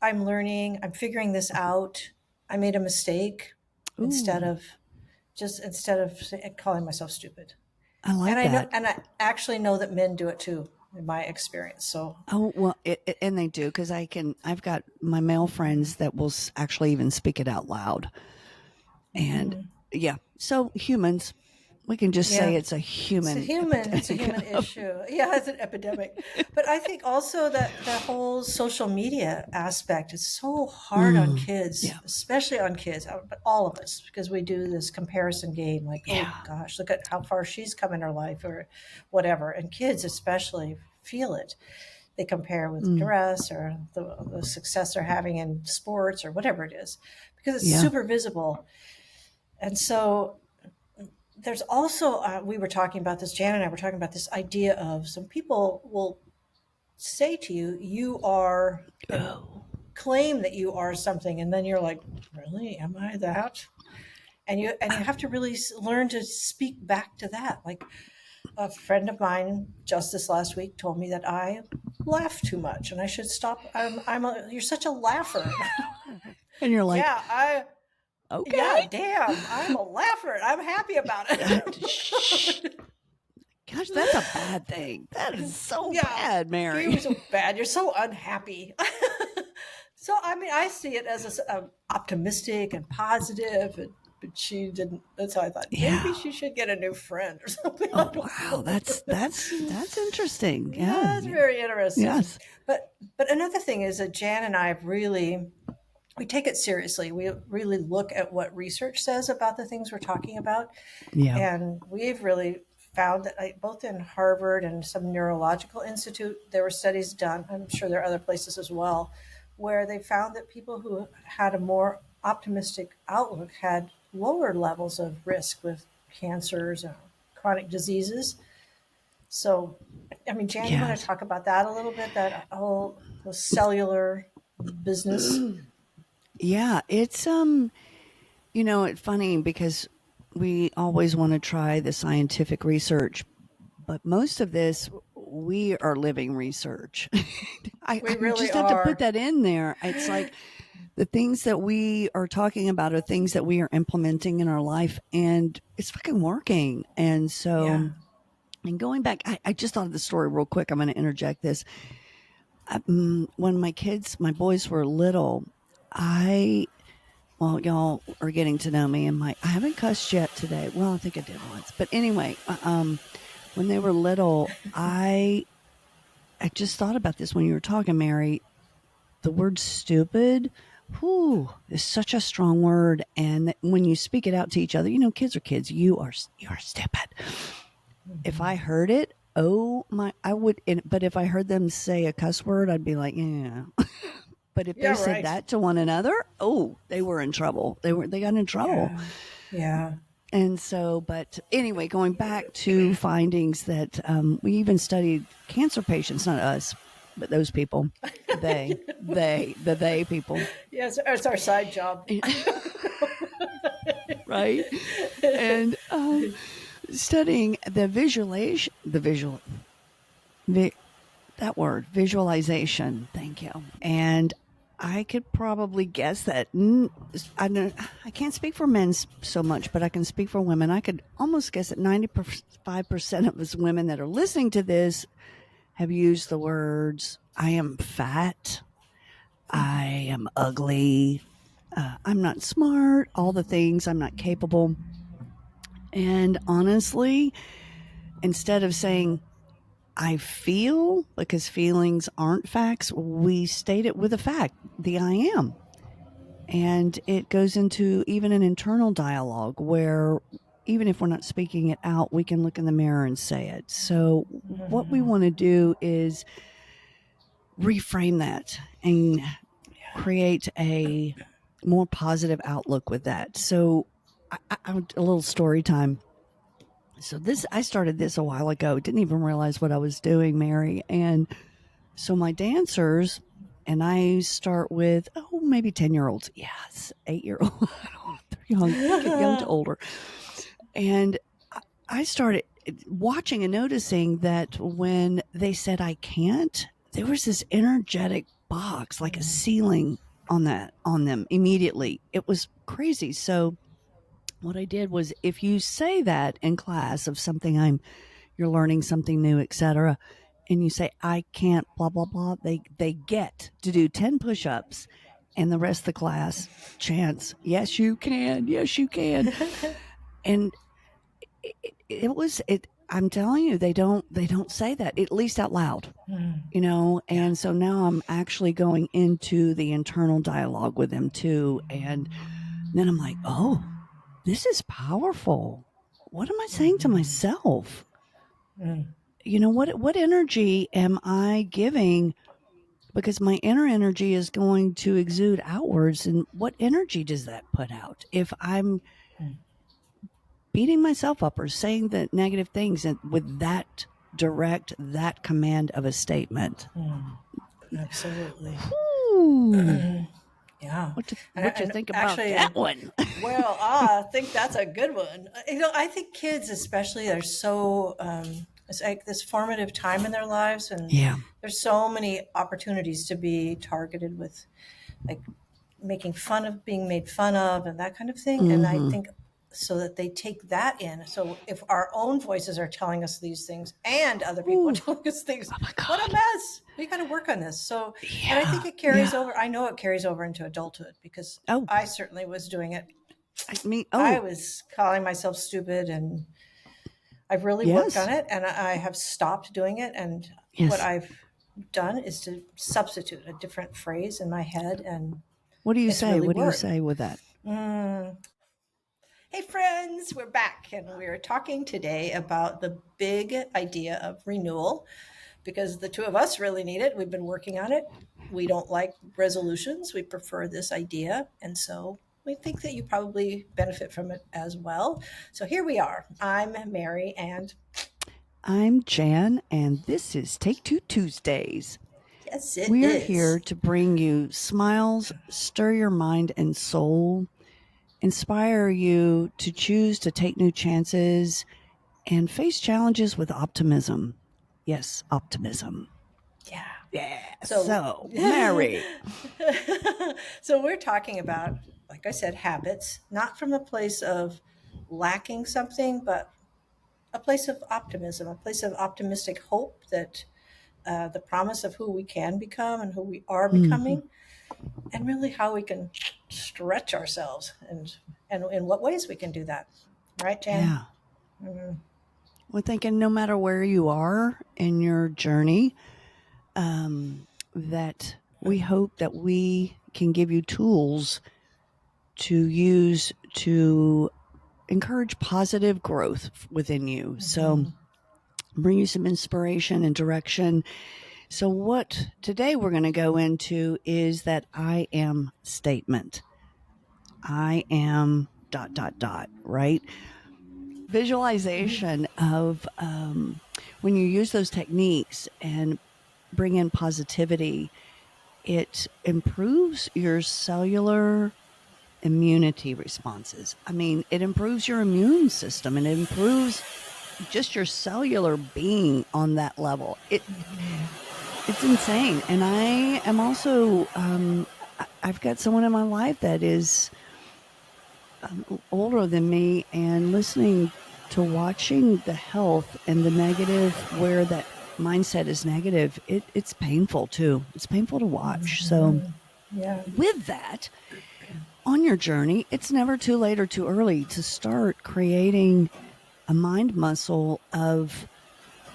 I'm learning, I'm figuring this out. I made a mistake instead Ooh, of instead of calling myself stupid. I And like I know, that. and I actually know that men do it too, in my experience. So, Oh, well, and they do because I've got my male friends that will actually even speak it out loud. And yeah, so humans, we can just say yeah, it's a human it's a epidemic. human issue. Yeah, it's an epidemic. But I think also that the whole social media aspect is so hard on kids, Yeah. especially on kids, but all of us, because we do this comparison game like, oh Yeah. gosh, look at how far she's come in her life or whatever. And kids especially feel it. They compare with dress or the success they're having in sports or whatever it is, because it's Yeah. super visible. And so there's also, we were talking about this, Jan and I were talking about this idea of some people will say to you, you are, and Oh, claim that you are something. And then you're like, really? Am I that? And you have to really learn to speak back to that. Like a friend of mine just this last week told me that I laugh too much and I should stop. You're such a laugher. and you're like, yeah, I, okay. yeah, damn, I'm a laugher and I'm happy about Shh. it. Gosh, that's a bad thing. That is so yeah, bad, you're Mary. so bad. You're so unhappy. so I mean, I see it as a optimistic and positive, but she didn't. That's how I thought. Maybe Yeah. she should get a new friend or something. I Oh don't wow, know. that's interesting. Yeah. yeah, it's very interesting. Yes. But another thing is that Jan and I have really we take it seriously. We really look at what research says about the things we're talking about. Yeah. And we've really found that both in Harvard and some neurological institute, there were studies done, I'm sure there are other places as well, where they found that people who had a more optimistic outlook had lower levels of risk with cancers and chronic diseases. So, I mean, Jan, you want to Yes. talk about that a little bit, that whole the cellular business? Yeah. It's it's funny because we always want to try the scientific research, but most of this we are living research. We I really just have to put are. that in there. It's like the things that we are talking about are things that we are implementing in our life, and it's fucking working. And so, Yeah. and going back, I just thought of the story real quick. I'm going to interject this. When my boys were little, I well, y'all are getting to know me, and I haven't cussed yet today. Well, I think I did once, but anyway, when they were little, I just thought about this when you were talking, Mary. The word stupid, whew, is such a strong word, and when you speak it out to each other, kids are kids. You are stupid. If I heard it, oh my, I would. But if I heard them say a cuss word, I'd be like, yeah. But if they Yeah, said right. that to one another, oh, they were in trouble. They got in trouble. Yeah. Yeah. And so, but anyway, going back to findings that we even studied cancer patients, not us, but those people, they people, Yes, it's our side job. right? And studying the visualization, vi- that word, visualization. Thank you. And I could probably guess that. I can't speak for men so much, but I can speak for women. I could almost guess that 95% of us women that are listening to this have used the words, I am fat, I am ugly, I'm not smart, all the things, I'm not capable. And honestly, instead of saying, I feel, because feelings aren't facts, we state it with a fact, the I am. And it goes into even an internal dialogue where even if we're not speaking it out, we can look in the mirror and say it. So, what we want to do is reframe that and create a more positive outlook with that. So, a little story time. So I started this a while ago. Didn't even realize what I was doing, Mary. And so my dancers and I start with maybe 10-year-olds. Yes, 8-year-old. They're young to older. And I started watching and noticing that when they said I can't, there was this energetic box, like a ceiling on them immediately. It was crazy. So what I did was, if you say that in class of something you're learning something new, etc., and you say I can't, blah blah blah, they get to do 10 push-ups, and the rest of the class chants, yes you can, yes you can. And it was it I'm telling you, they don't say that, at least out loud, you know. And so now I'm actually going into the internal dialogue with them too, and then I'm like, oh, this is powerful. What am I saying to myself? You know, what energy am I giving? Because my inner energy is going to exude outwards, and what energy does that put out if I'm beating myself up or saying the negative things and with that direct, that command of a statement? Absolutely. Ooh, Yeah. what you And think about actually, that one? well, I think that's a good one. You know, I think kids, especially, are so, it's like this formative time in their lives, and Yeah. there's so many opportunities to be targeted with, like, making fun of being made fun of and that kind of thing. And I Mm-hmm. think so that they take that in. So if our own voices are telling us these things and other people are Ooh. telling us things, Oh my what a God. mess. We got to work on this. So, and I think Yeah. it carries Yeah. over. I know it carries over into adulthood because Oh, I certainly was doing it. I mean, I oh, was calling myself stupid, and I've really worked on yes. it, and I have stopped doing it. And what Yes. I've done is to substitute a different phrase in my head, and What do you it's say? really What do you worked. say with that? Hey, friends, we're back, and we're talking today about the big idea of renewal because the two of us really need it. We've been working on it. We don't like resolutions, we prefer this idea. And so we think that you probably benefit from it as well. So here we are. I'm Mary, and I'm Jan, and this is Take Two Tuesdays. yes, it We're is. here to bring you smiles, stir your mind and soul, inspire you to choose to take new chances, and face challenges with optimism. Yes, optimism. Yeah. Yeah. So, So, Mary. so we're talking about, like I said, habits, not from a place of lacking something, but a place of optimism, a place of optimistic hope that the promise of who we can become and who we are Mhm. becoming, and really how we can stretch ourselves and in what ways we can do that. Right, Jan? Yeah. We're thinking no matter where you are in your journey, that we hope that we can give you tools to use to encourage positive growth within you. So, bring you some inspiration and direction. So, what today we're going to go into is that I am statement. I am dot, dot, dot, right? Visualization of when you use those techniques and bring in positivity, it improves your cellular immunity responses. I mean, it improves your immune system and it improves just your cellular being on that level. It's insane. And I am also, I've got someone in my life that is older than me, and listening to watching the health and the negative, where that mindset is negative, it's painful too. It's painful to watch. So, Yeah. with that, on your journey, it's never too late or too early to start creating a mind muscle of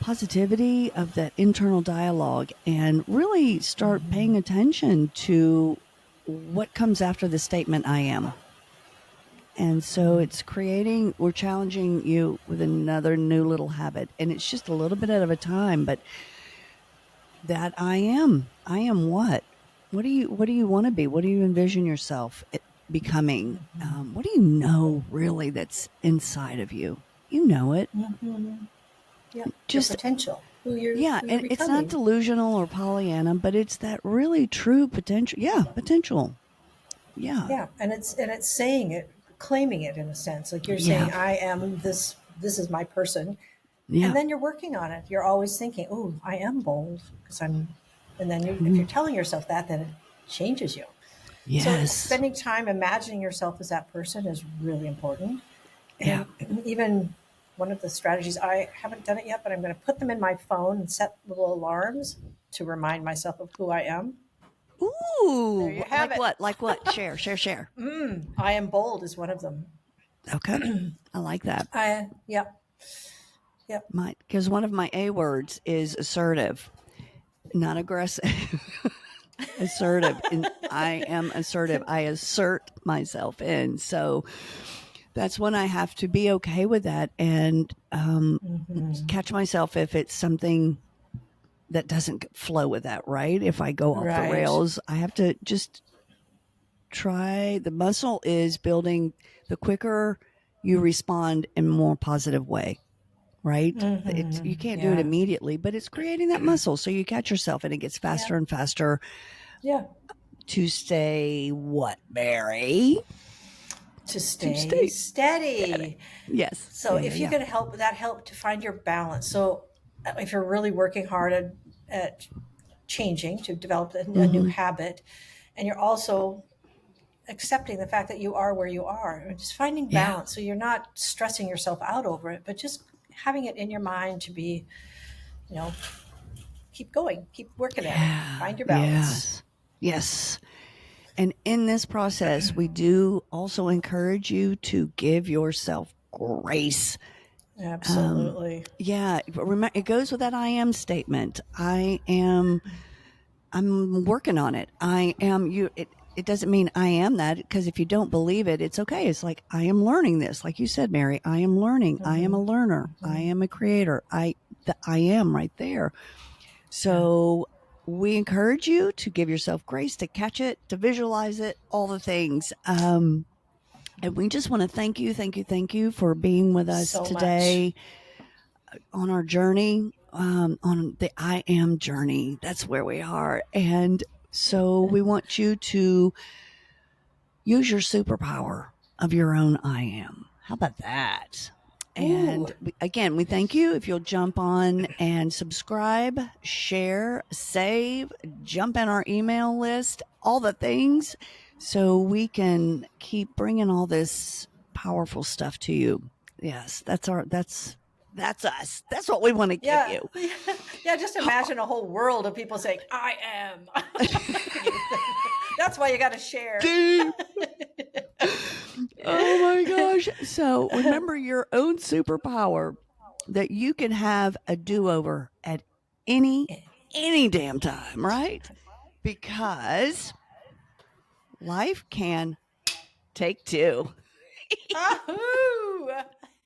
positivity, of that internal dialogue, and really start paying attention to what comes after the statement I am. And so it's creating, we're challenging you with another new little habit. And it's just a little bit at a time, but that I am what? What do you want to be? What do you envision yourself becoming? What do you know really that's inside of you? You know it. Yeah. Your Just, potential, yeah. who you're And it's not becoming. delusional or Pollyanna, but it's that really true potential. Yeah. Potential. Yeah. Yeah, and it's saying it, claiming it in a sense. Like you're Yeah. saying, I am this. This is my person, and Yeah. then you're working on it. You're always thinking, "Oh, I am bold because I'm And then if you're telling yourself that, then it changes you. So Yes. spending time imagining yourself as that person is really important. Yeah. And even one of the strategies, I haven't done it yet, but I'm going to put them in my phone and set little alarms to remind myself of who I am. There Ooh, you have like it. what? Like what? Share, share, share. I am bold is one of them. Okay. I like that. Yep. Yep. Because one of my A words is assertive, not aggressive. Assertive. And I am assertive. I assert myself in. So that's when I have to be okay with that and catch myself if it's something that doesn't flow with that, right? If I go off the Right. rails, I have to just try. The muscle is building. The quicker you respond in a more positive way, right? You can't do it Yeah. immediately, but it's creating that muscle. So you catch yourself and it gets faster Yeah. and faster Yeah. to stay what, Mary? To stay stay steady. Yes. So Yeah, if yeah, you could help to find your balance. So if you're really working hard at changing to develop a new habit, and you're also accepting the fact that you are where you are, and just finding yeah. balance. So you're not stressing yourself out over it, but just having it in your mind to be, you know, keep going, keep working at it, find your balance. Yes. Yes. And in this process, we do also encourage you to give yourself grace. Absolutely. Yeah, it goes with that I am statement. I'm working on it. I am you. It doesn't mean I am that, because if you don't believe it, it's okay. It's like, I am learning this. Like you said, Mary, I am learning. I am a learner. I am a creator. I am right there. So we encourage you to give yourself grace, to catch it, to visualize it, all the things. And we just want to thank you for being with us So much. today on our journey, on the I am journey. That's where we are. And so we want you to use your superpower of your own I am. How about that? And again, we thank you if you'll jump on and subscribe, share, save, jump in our email list, all the things, so we can keep bringing all this powerful stuff to you. Yes, that's us. That's what we want to give you. Yeah, just imagine a whole world of people saying, I am. That's why you got to share. Oh my gosh. So remember your own superpower, that you can have a do-over at any damn time, right? Because life can take two.